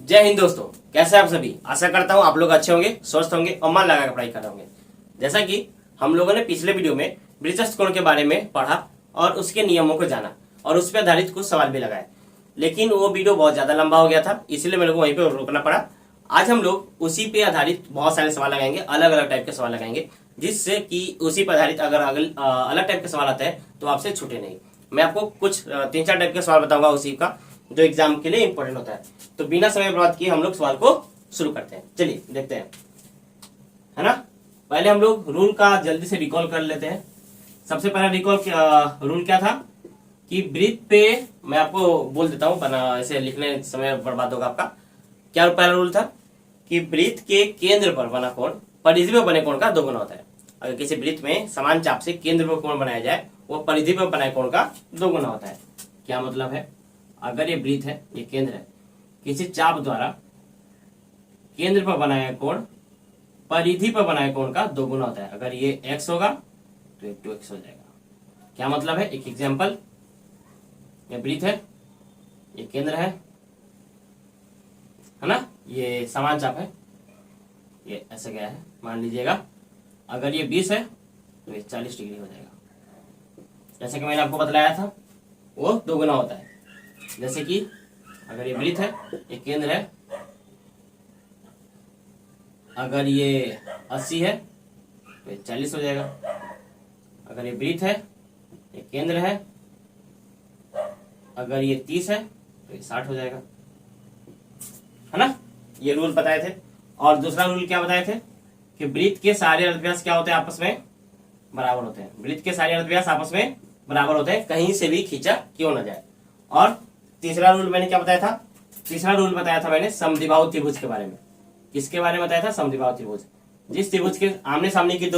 जय हिंद दोस्तों, कैसे आप सभी। आशा करता हूँ आप लोग अच्छे होंगे, स्वस्थ होंगे और मन लगा कर पढ़ाई कर रहे होंगे। जैसा कि हम लोगों ने पिछले वीडियो में बृहस्पति कोण के बारे में पढ़ा और उसके नियमों को जाना और उस पर आधारित कुछ सवाल भी लगाए, लेकिन वो वीडियो बहुत ज्यादा लंबा हो गया था, इसलिए मेरे को वहीं पे रोकना पड़ा। आज हम लोग उसी पे आधारित बहुत सारे सवाल लगाएंगे, अलग अलग टाइप के सवाल लगाएंगे, जिससे कि उसी पर आधारित अगर अलग टाइप के सवाल आते हैं तो आपसे छूटे नहीं। मैं आपको कुछ 3-4 टाइप के सवाल बताऊंगा उसी का, जो एग्जाम के लिए इंपॉर्टेंट होता है। तो बिना समय बर्बाद किए हम लोग सवाल को शुरू करते हैं। चलिए देखते हैं, है ना। पहले हम लोग रूल का जल्दी से रिकॉल कर लेते हैं। सबसे पहला रूल क्या था कि वृत्त पे, मैं आपको बोल देता हूँ वरना ऐसे लिखने समय बर्बाद होगा आपका। क्या पहला रूल था कि वृत्त के केंद्र पर बना कोण परिधि पर बने कोण का दोगुना होता है। अगर किसी वृत्त में समान चाप से केंद्र पर कोण बनाया जाए, वो परिधि पर बनाए कोण का दोगुना होता है। क्या मतलब है, अगर ये वृत्त है, ये केंद्र है, किसी चाप द्वारा केंद्र पर बनाया कोण परिधि पर बनाए कोण का दोगुना होता है। अगर ये x होगा तो ये 2x हो जाएगा। क्या मतलब है, एक एग्जांपल, ये वृत्त है, ये केंद्र है ना, ये समान चाप है, ये ऐसे गया है, मान लीजिएगा। अगर ये 20 है तो ये 40 डिग्री हो जाएगा। जैसे कि मैंने आपको बतलाया था, वो दोगुना होता है। जैसे कि अगर ये वृत्त है, ये केंद्र है, अगर ये 80 है तो ये 40 हो जाएगा। अगर ये वृत्त है, ये केंद्र है, अगर ये 30 है तो ये 60 हो जाएगा, है ना। ये रूल बताए थे। और दूसरा रूल क्या बताए थे कि वृत्त के सारे अर्धव्यास क्या होते हैं, आपस में बराबर होते हैं। वृत्त के सारे अर्धव्यास आपस में बराबर होते हैं, कहीं से भी खींचा क्यों ना जाए। और तीसरा रूल मैंने क्या बताया था, तीसरा रूल बताया था मैंने समद्विबाहु त्रिभुज के बारे में। किसके बारे में बताया था, समद्विबाहु त्रिभुज। जिस त्रिभुज के आमने सामने की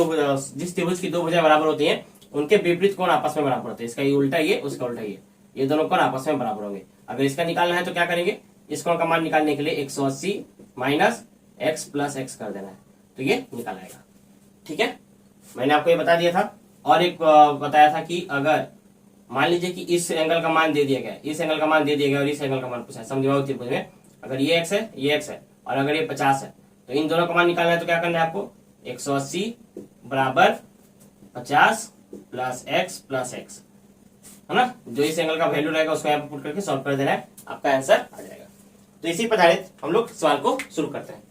जिस त्रिभुज की दो भुजाएं बराबर होती हैं, उनके विपरीत कोण आपस में बराबर होते हैं। इसका ये उल्टा, ये उसका उल्टा, ये दोनों कोण आपस में बराबर होंगे। अगर इसका निकालना है तो क्या करेंगे, इस कोण का मान निकालने के लिए 180 माइनस x प्लस x कर देना है, तो ये निकाल आएगा। ठीक है, मैंने आपको ये बता दिया था। और एक बताया था कि अगर मान लीजिए कि इस एंगल का मान दे दिया गया, इस एंगल का मान दे दिया गया और इस एंगल का मान पूछा है समद्विबाहु त्रिभुज में, अगर ये x है, ये x है और अगर ये 50 है, तो इन दोनों का मान निकालना है तो क्या करना है आपको, 180 बराबर 50 प्लस x, है ना। जो इस एंगल का वैल्यू रहेगा उसको यहाँ पे पुट करके सॉल्व कर देना है, आपका आंसर आ जाएगा। तो इसी पर आधारित हम लोग सवाल को शुरू करते हैं।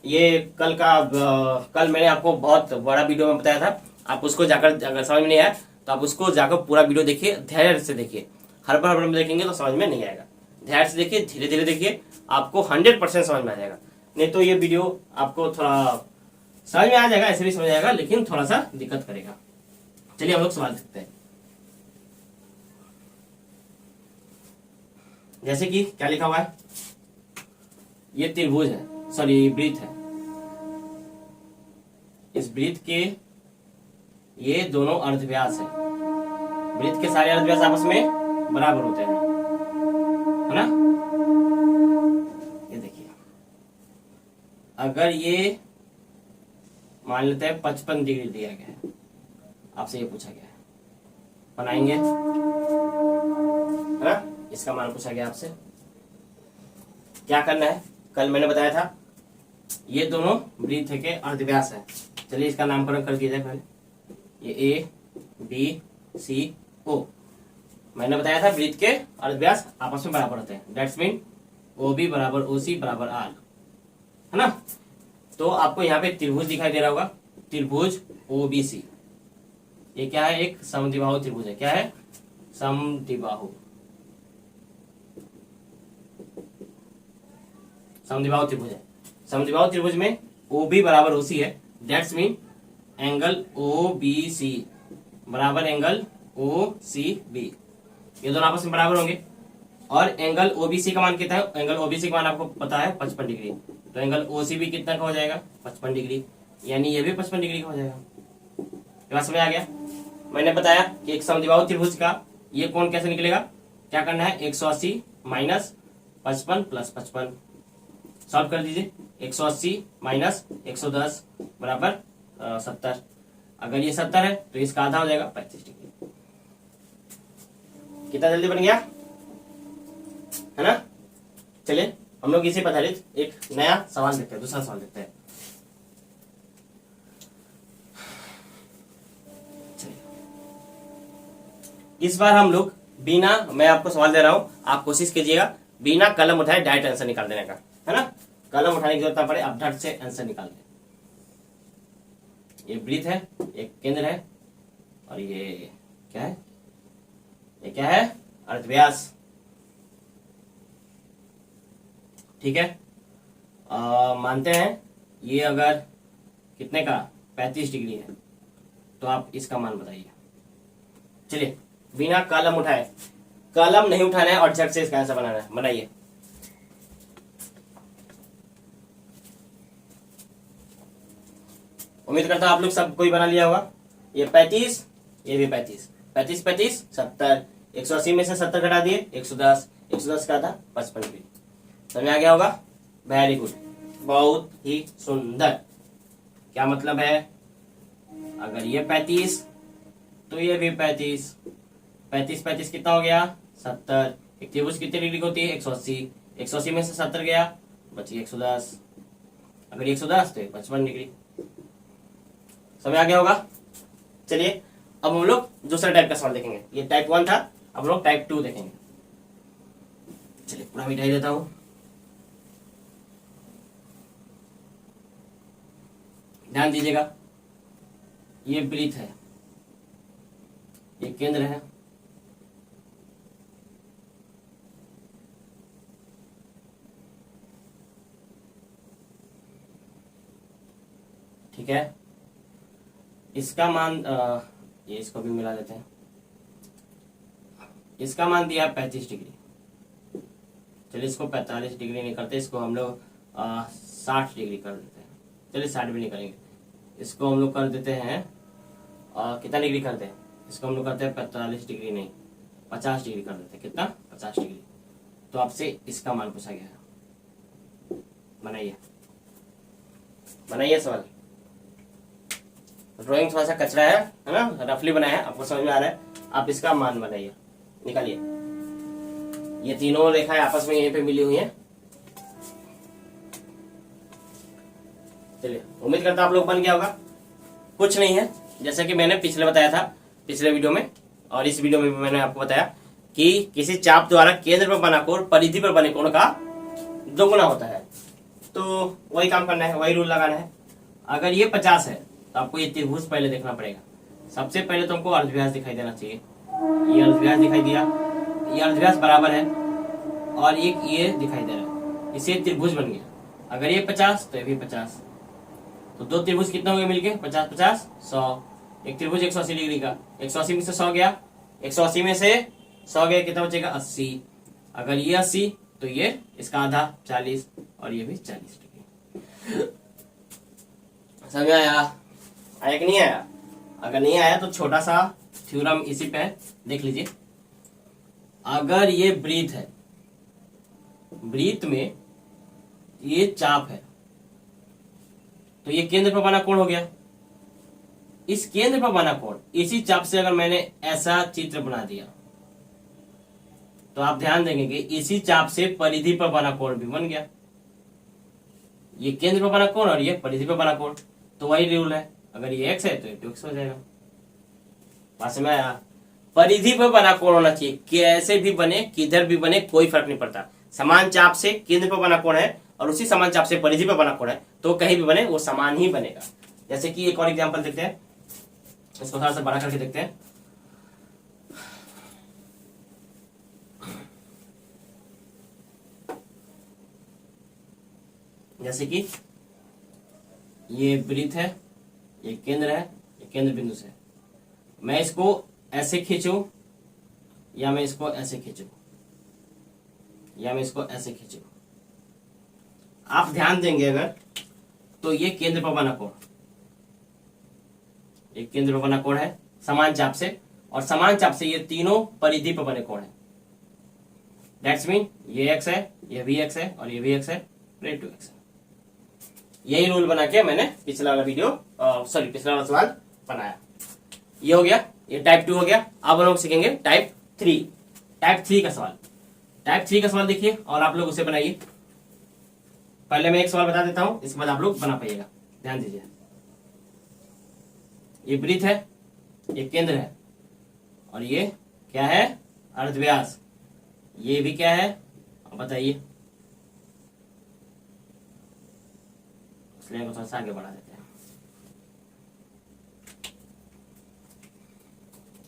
ये कल मैंने आपको बहुत बड़ा वीडियो में बताया था, आप उसको जाकर, अगर समझ में नहीं आया तो आप उसको जाकर पूरा वीडियो देखिए, धैर्य से देखिए। हर बार में देखेंगे तो समझ में नहीं आएगा, धैर्य से देखिए, धीरे धीरे देखिए, आपको 100% समझ में आ जाएगा। नहीं तो ये वीडियो आपको थोड़ा समझ में आ जाएगा, ऐसे भी समझ आएगा, लेकिन थोड़ा सा दिक्कत करेगा। चलिए हम लोग सवाल देखते हैं। जैसे कि क्या लिखा हुआ है, ये त्रिभुज है, सॉरी वृत्त है। इस वृत्त के ये दोनों अर्धव्यास है। वृत्त के सारे अर्धव्यास आपस में बराबर होते हैं, है ना। ये देखिए, अगर ये मान लेते हैं 55 डिग्री दिया गया है, आपसे ये पूछा गया है, बनाएंगे, है ना। इसका मान पूछा गया आपसे, क्या करना है। कल मैंने बताया था ये दोनों वृत्त के अर्धव्यास है। चलिए इसका नामकरण कर दिया जाए पहले। ये A B C O, मैंने बताया था वृत्त के अर्धव्यास आपस में बराबर होते हैं। दैट्स मीन OB बराबर OC बराबर R, है ना। तो आपको यहाँ पे त्रिभुज दिखाई दे रहा होगा, त्रिभुज OBC। ये क्या है, एक समद्विबाहु त्रिभुज है। क्या है, समद्विबाहु त्रिभुज है। समद्विबाहु त्रिभुज में OB बराबर OC है। दैट्स मीन एंगल OBC बराबर एंगल OCB, ये दोनों आपस में बराबर होंगे। और एंगल OBC का मान कितना है, एंगल OBC का मान आपको पता है 55 डिग्री। तो एंगल OCB कितना का हो जाएगा, 55 डिग्री, यानी ये भी 55 डिग्री का हो जाएगा। ये बात समझ आ गया। मैंने बताया कि एक समद्विबाहु त्रिभुज का ये कोण कैसे निकलेगा, क्या करना है, 180 माइनस 55 प्लस 55, सॉल्व कर दीजिए। 180 माइनस 110 बराबर 70। अगर ये 70 है तो इसका आधा हो जाएगा 35 डिग्री। कितना जल्दी बन गया, है ना। चलिए हम लोग इसी पर आधारित एक नया सवाल देखते हैं, दूसरा सवाल देखते हैं। इस बार हम लोग बिना, मैं आपको सवाल दे रहा हूं, आप कोशिश कीजिएगा बिना कलम उठाए डायरेक्ट आंसर निकाल देने का, है ना। कलम उठाने की जरूरत ना पड़े, आप झट से आंसर निकाल दें। ये वृत्त है, एक केंद्र है, और ये क्या है, ये क्या है, अर्धव्यास। ठीक है, मानते हैं ये अगर कितने का 35 डिग्री है, तो आप इसका मान बताइए। चलिए बिना कलम उठाए, कलम नहीं उठाना है और झट से इसका आंसर बनाना है, बनाइए। उम्मीद करता हूं आप लोग सब कोई बना लिया होगा। ये 35, ये भी 35, 35 35 70, 180 में से 70 घटा दिए 110, 110 का था 55 डिग्री। समझ आ गया होगा, वेरी गुड, बहुत ही सुंदर। क्या मतलब है, अगर ये 35 तो ये भी 35, 35 35 कितना हो गया 70। एक त्रिभुज कितनी डिग्री होती है 180, 180 में से 70 गया, बच गया 110। अगर 110 तो 55 डिग्री। समझ आ गया होगा। चलिए अब हम लोग दूसरा टाइप का सवाल देखेंगे। ये टाइप 1 था, अब हम लोग टाइप 2 देखेंगे। चलिए पूरा मिटाई देता हूं। ध्यान दीजिएगा, ये वृत्त है, ये केंद्र है, ठीक है। इसका मान ये इसको भी मिला देते हैं। इसका मान दिया 35 डिग्री। चलिए इसको 45 डिग्री नहीं करते, इसको हम लोग 60 डिग्री कर देते हैं। चलिए 60 भी नहीं करेंगे, इसको हम लोग कर देते हैं कितना डिग्री करते हैं, इसको हम लोग करते हैं 45 डिग्री नहीं 50 डिग्री कर देते हैं। कितना 50 डिग्री। तो आपसे इसका मान पूछा गया है, बनाइए बनाइए सवाल। ड्राइंग थोड़ा सा कचरा है ना, रफली बनाया है, आपको समझ में आ रहा है। आप इसका मान बनाइए, निकालिए। ये तीनों रेखाएं आपस में यहीं पे मिली हुई हैं। चलिए उम्मीद करता हूं आप लोग बन गया होगा। कुछ नहीं है, जैसा कि मैंने पिछले बताया था, पिछले वीडियो में और इस वीडियो में भी मैंने आपको बताया कि किसी चाप द्वारा केंद्र पर बना कोण परिधि पर बने कोण का दोगुना होता है। तो वही काम करना है, वही रूल लगाना है। अगर ये 50 है तो आपको ये त्रिभुज पहले देखना पड़ेगा। सबसे पहले तो हमको अर्धव्यास दिखाई देना चाहिए। ये अर्धव्यास दिखाई दिया, ये अर्धव्यास बराबर है, और एक ये दिखाई दे रहा है, इसे त्रिभुज बन गया। अगर ये 50 तो ये भी 50, तो दो त्रिभुज कितना हो गया मिलके 50 50 100। एक त्रिभुज 180 डिग्री का, 180 में से 100 गया, 180 में से 100 गया, कितना बचेगा 80। अगर ये 80 तो ये इसका आधा 40, और ये भी 40 डिग्री। समझ आया कि नहीं आया? अगर नहीं आया तो छोटा सा थ्योरम इसी पे देख लीजिए। अगर ये वृत्त है, वृत्त में ये चाप है, तो ये केंद्र पर बना कोण हो गया। इस केंद्र पर बना कोण, इसी चाप से अगर मैंने ऐसा चित्र बना दिया तो आप ध्यान देंगे कि इसी चाप से परिधि पर बना कोण भी बन गया। ये केंद्र पर बना कोण और ये परिधि पर बना कोण, तो वही रूल है। अगर ये x है तो ये 2x हो जाएगा। पास में आया, परिधि पर बना कोण होना चाहिए, कैसे भी बने किधर भी बने कोई फर्क नहीं पड़ता। समान चाप से केंद्र पर बना कोण है और उसी समान चाप से परिधि पर बना कोण है, तो कहीं भी बने वो समान ही बनेगा। जैसे कि एक और एग्जांपल देखते हैं, इसको थोड़ा सा बड़ा करके देखते हैं। जैसे कि ये वृत्त है, ये केंद्र है, ये केंद्र बिंदु से मैं इसको ऐसे खींचूं या मैं इसको ऐसे खींचूं या मैं इसको ऐसे खींचूं, आप ध्यान देंगे अगर तो ये केंद्र पर बना कोण, एक केंद्र पर बना कोण है समान चाप से, और समान चाप से ये तीनों परिधि पर बने कोण है। दैट्स मीन ये x है, ये भी x है और ये भी x है, ये 2x है। यही रूल बना के मैंने पिछला वाला वीडियो पिछला वाला सवाल बनाया। ये हो गया, ये टाइप 2 हो गया। अब हम लोग सीखेंगे टाइप 3। टाइप 3 का सवाल, टाइप 3 का सवाल देखिए और आप लोग उसे बनाइए। पहले मैं एक सवाल बता देता हूं, इसके बाद आप लोग बना पाइएगा। ध्यान दीजिए, ये वृत्त है, ये केंद्र है, और ये क्या है, अर्धव्यास। ये भी क्या है, अब बताइए, इसलिए थोड़ा सा आगे बढ़ा देते हैं।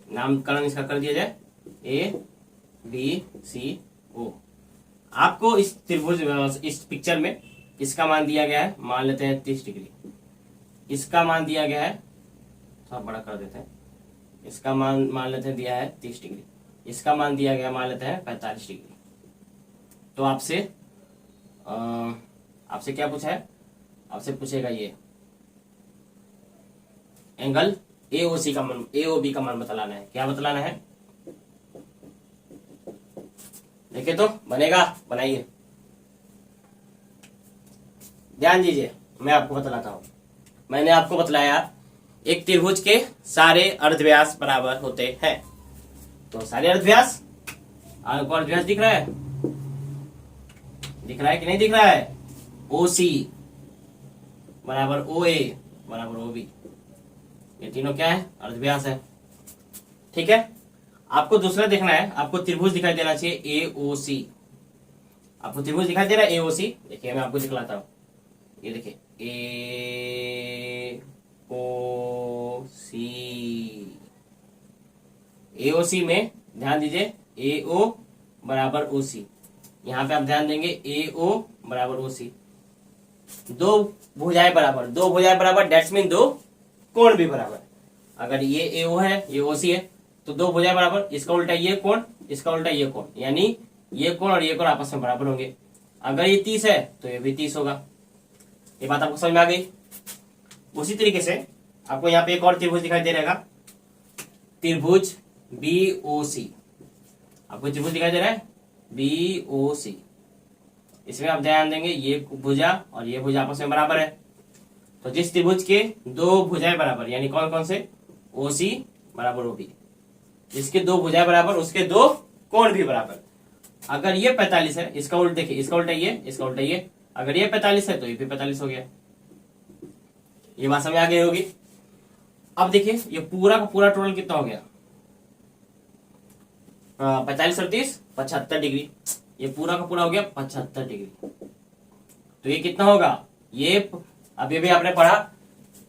नामकरण इसका कर दिया जाए, ABCO। आपको इस त्रिभुज, इस पिक्चर में इसका मान दिया गया है, मान लेते हैं 30 डिग्री। इसका मान दिया गया है, थोड़ा बड़ा कर देते हैं, इसका मान लेते हैं दिया है 30 डिग्री। इसका मान दिया गया, मान लेते हैं 45 डिग्री। तो आपसे क्या पूछा है, आपसे पूछेगा ये एंगल AOC का मान, AOB का मान बतलाना है। क्या बतलाना है, देखिए तो बनेगा, बनाइए। ध्यान दीजिए, मैं आपको बतलाता हूं। मैंने आपको बतलाया एक त्रिभुज के सारे अर्धव्यास बराबर होते हैं। तो सारे अर्धव्यास, आपको अर्धव्यास दिख रहा है, दिख रहा है कि नहीं दिख रहा है, OC बराबर OA बराबर OB, ये तीनों क्या है, अर्धव्यास है। ठीक है, आपको दूसरा देखना है, आपको त्रिभुज दिखाई देना चाहिए AOC। आपको त्रिभुज दिखाई दे रहा है AOC, देखिए मैं आपको दिखलाता हूं, ये देखिए AOC में ध्यान दीजिए, AO बराबर OC। यहां पे आप ध्यान देंगे AO बराबर OC, दो भुजाएं बराबर, डेट्स मीन दो कोण भी बराबर। अगर ये AO है, ये OC है, तो दो भुजाएं बराबर, इसका उल्टा ये कोण, इसका उल्टा ये कोण, यानी ये कोण और ये कोण आपस में बराबर होंगे। अगर ये 30 है तो ये भी 30 होगा। ये बात आपको समझ में आ गई। उसी तरीके से आपको यहाँ पे एक और त्रिभुज दिखाई दे रहेगा, त्रिभुज BOC। आपको त्रिभुज दिखाई दे रहा है BOC। इसमें आप ध्यान देंगे, ये भुजा और ये भुजा आपस में बराबर है। तो जिस त्रिभुज के दो भुजाएं बराबर, यानी कौन कौन से, OC बराबर OB, जिसके दो भुजाएं बराबर उसके दो कोण भी बराबर। अगर ये 45 है, इसका उल्टा देखिए, इसका उल्टा ये, इसका उल्टा ये, अगर ये 45 है तो ये भी 45 हो गया। ये बात समझ आ गई होगी। अब देखिए ये पूरा का पूरा टोटल कितना हो गया, 45 और 30 75 डिग्री। ये पूरा का पूरा हो गया 75 डिग्री। तो ये कितना होगा, ये अभी भी आपने पढ़ा,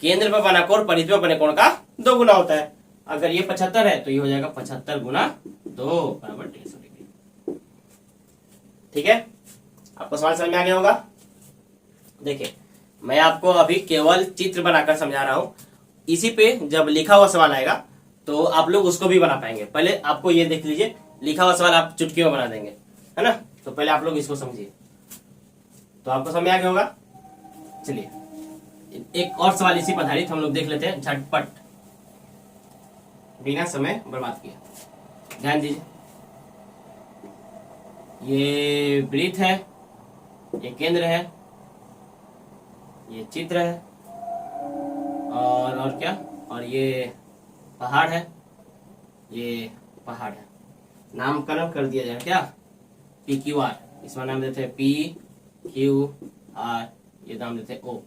केंद्र पर बना कोण परिधि पर बने कोण का 2 गुना होता है। अगर ये 75 है तो ये हो जाएगा 75 गुना 2 बराबर 150 डिग्री। ठीक है, आपको सवाल समझ में आ गया होगा। देखिए मैं आपको अभी केवल चित्र बनाकर समझा रहा हूं, इसी पे जब लिखा हुआ सवाल आएगा तो आप लोग उसको भी बना पाएंगे। पहले आपको ये देख लीजिए, लिखा हुआ सवाल आप चुटकी में बना देंगे, है ना। तो पहले आप लोग इसको समझिए, तो आपको समझ में आ गया होगा। चलिए एक और सवाल इसी पर आधारित हम लोग देख लेते हैं झटपट, बिना समय बर्बाद किए। ध्यान दीजिए, ये वृत्त है, ये केंद्र है, ये चित्र है, और क्या, और ये पहाड़ है, ये पहाड़ है। नामकरण कर दिया जाए क्या, PQR, इसका नाम देते हैं PQR, ये नाम देते हैं O।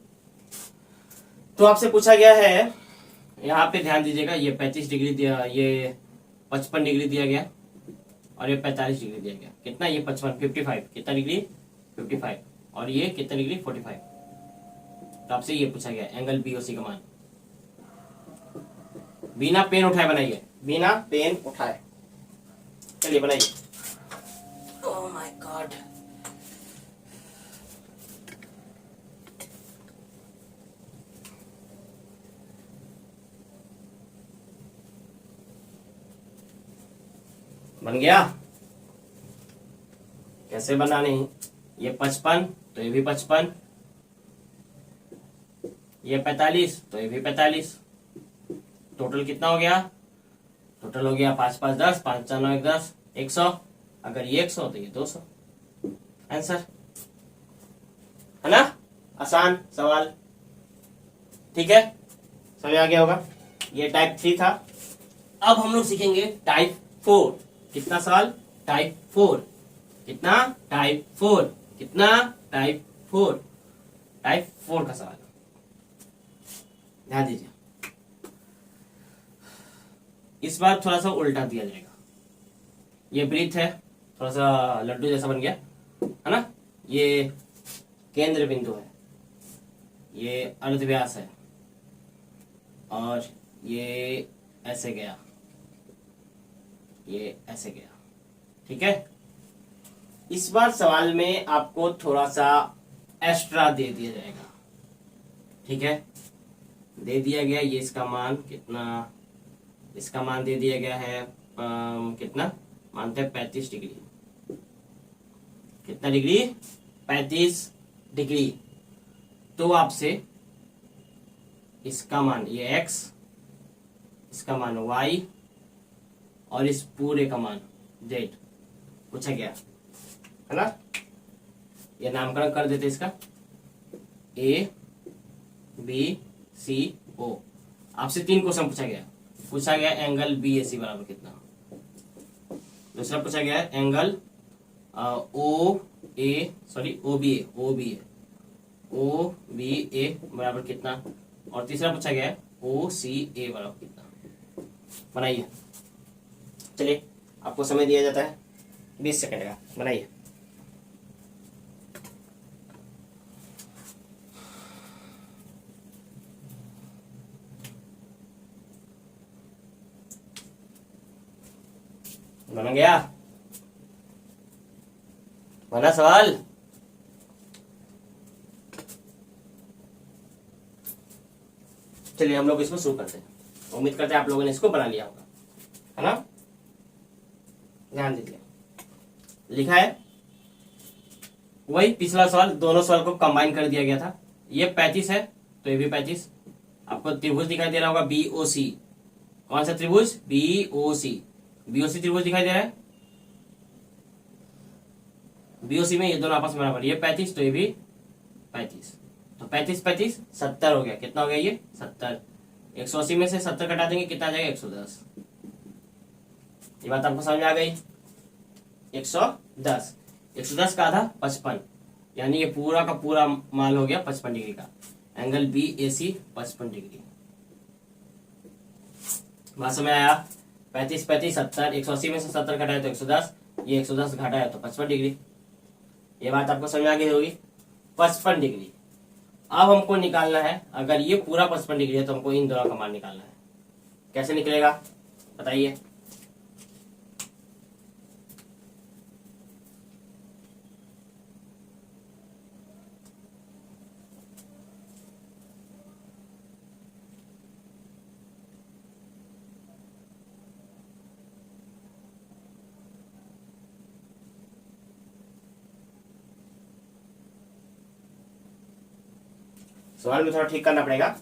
तो आपसे पूछा गया है, यहाँ पे ध्यान दीजिएगा, ये 35 डिग्री दिया, ये 55 डिग्री दिया गया, और ये 45 डिग्री दिया गया। कितना, ये 55 55, कितना डिग्री 55, और ये कितना डिग्री 45। तो आपसे ये पूछा गया एंगल BOC का मान। बिना पेन उठाए बनाइए, बिना पेन उठाए, चलिए बनाइए। ओह माय गॉड, बन गया। कैसे बना, नहीं, ये 55 तो ये भी 55, ये 45 तो ये भी 45। टोटल कितना हो गया, टोटल हो गया 5 5 10, 5 4 9 1 10, 100। अगर ये 100 तो ये 200। आंसर है ना, आसान सवाल। ठीक है, समझ आ गया होगा। ये टाइप 3 था। अब हम लोग सीखेंगे टाइप 4। कितना सवाल, टाइप 4। कितना, टाइप 4। कितना, टाइप 4। टाइप 4 का सवाल, ध्यान दीजिए। इस बार थोड़ा सा उल्टा दिया जाएगा। ये ब्रीथ है, थोड़ा सा लड्डू जैसा बन गया है ना, ये केंद्र बिंदु है, ये अर्धव्यास है, और ये ऐसे गया, ये ऐसे गया। ठीक है, इस बार सवाल में आपको थोड़ा सा एक्स्ट्रा दे दिया जाएगा। ठीक है, दे दिया गया ये इसका मान कितना, इसका मान दे दिया गया है कितना मानते हैं 35 डिग्री। कितना डिग्री? 35 डिग्री। तो आपसे इसका मान ये x, इसका मान y और इस पूरे का मान z पूछा गया है ना। ये नामकरण कर देते इसका A B C O। आपसे 3 क्वेश्चन पूछा गया एंगल BAC बराबर कितना। दूसरा पूछा गया एंगल OBA बराबर कितना, और तीसरा पूछा गया OCA बराबर कितना। बनाइए, चलिए आपको समय दिया जाता है 20 सेकंड का, बनाइए। बन गया? बना सवाल? चलिए हम लोग इसको शुरू करते हैं। उम्मीद करते हैं आप लोगों ने इसको बना लिया होगा, है ना। ध्यान दीजिए, लिखा है वही पिछला सवाल, दोनों सवाल को कंबाइन कर दिया गया था। ये 35 है तो ये भी 35। आपको त्रिभुज दिखाई दे रहा होगा BOC। कौन सा त्रिभुज? BOC त्रिभुज दिखाई दे रहा है। BOC में ये दोनों आपस में बराबर, ये 35 तो ये भी 35, तो 35 70 हो गया। कितना हो गया ये? 70। 180 में से 70 घटा देंगे, कितना आ जाएगा? 110। ये बात आपको समझ में आ गई? 110 का आधा 55, यानी ये पूरा का पूरा मान हो गया 55 डिग्री का। Angle BAC 55 degree. बात समझ आया? 35 70, 180 में से 70 घटाए तो 110, ये 110 घटाया तो 55 डिग्री। ये बात आपको समझ आ गई होगी? 55 डिग्री। अब हमको निकालना है, अगर ये पूरा 55 डिग्री है तो हमको इन दोनों का मान निकालना है। कैसे निकलेगा बताइए? सवाल में थोड़ा ठीक करना पड़ेगा।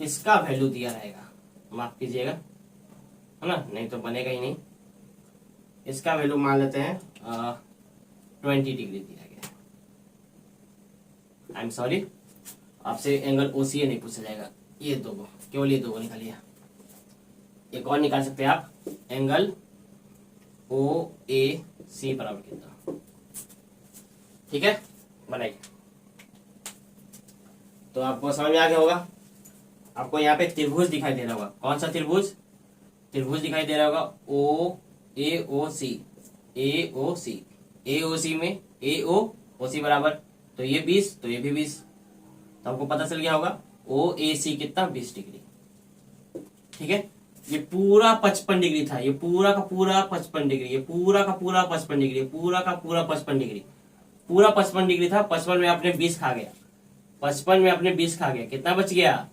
इसका वैल्यू दिया रहेगा, माफ कीजिएगा, है ना, नहीं तो बनेगा ही नहीं। इसका वैल्यू मान लेते हैं 20 डिग्री दिया गया। आई एम सॉरी, आपसे एंगल OCA नहीं पूछा जाएगा। ये दो को, केवल ये दो को निकालिए। एक और निकाल सकते हैं आप, एंगल OAC बराबर कितना। ठीक है, बनाइए। तो आपको समझ में आ गया होगा। आपको यहाँ पे त्रिभुज दिखाई दे रहा होगा। कौन सा त्रिभुज? त्रिभुज दिखाई दे रहा होगा AOC में AOC बराबर, तो ये 20 तो ये भी 20, तो आपको पता चल गया होगा OAC कितना? 20 डिग्री। ठीक है, ये पूरा 55 डिग्री था, ये पूरा का पूरा 55 डिग्री, ये पूरा का पूरा 55 डिग्री, पूरा का पूरा 55 डिग्री, पूरा 55 डिग्री था। 55 में आपने 20 खा गया, 55 में आपने 20 खा गया, कितना बच गया?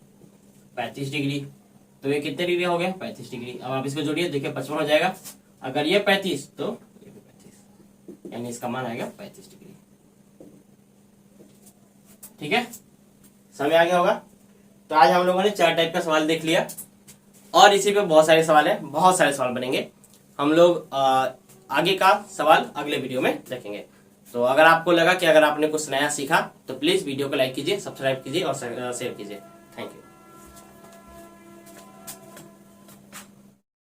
35 डिग्री। तो ये कितने डिग्री हो गया? 35 डिग्री। अब आप इसको जोड़िए, देखिए 55 हो जाएगा। अगर ये 35 तो ये भी 35, यानी इसका मान आएगा 35 डिग्री। ठीक है, समझ आ गया होगा। तो आज हम लोगों ने 4 टाइप का सवाल देख लिया, और इसी पे बहुत सारे सवाल है, बहुत सारे सवाल बनेंगे। हम लोग आगे का सवाल अगले वीडियो में देखेंगे। तो अगर आपको लगा कि अगर आपने कुछ नया सीखा तो प्लीज वीडियो को लाइक कीजिए, सब्सक्राइब कीजिए और शेयर कीजिए।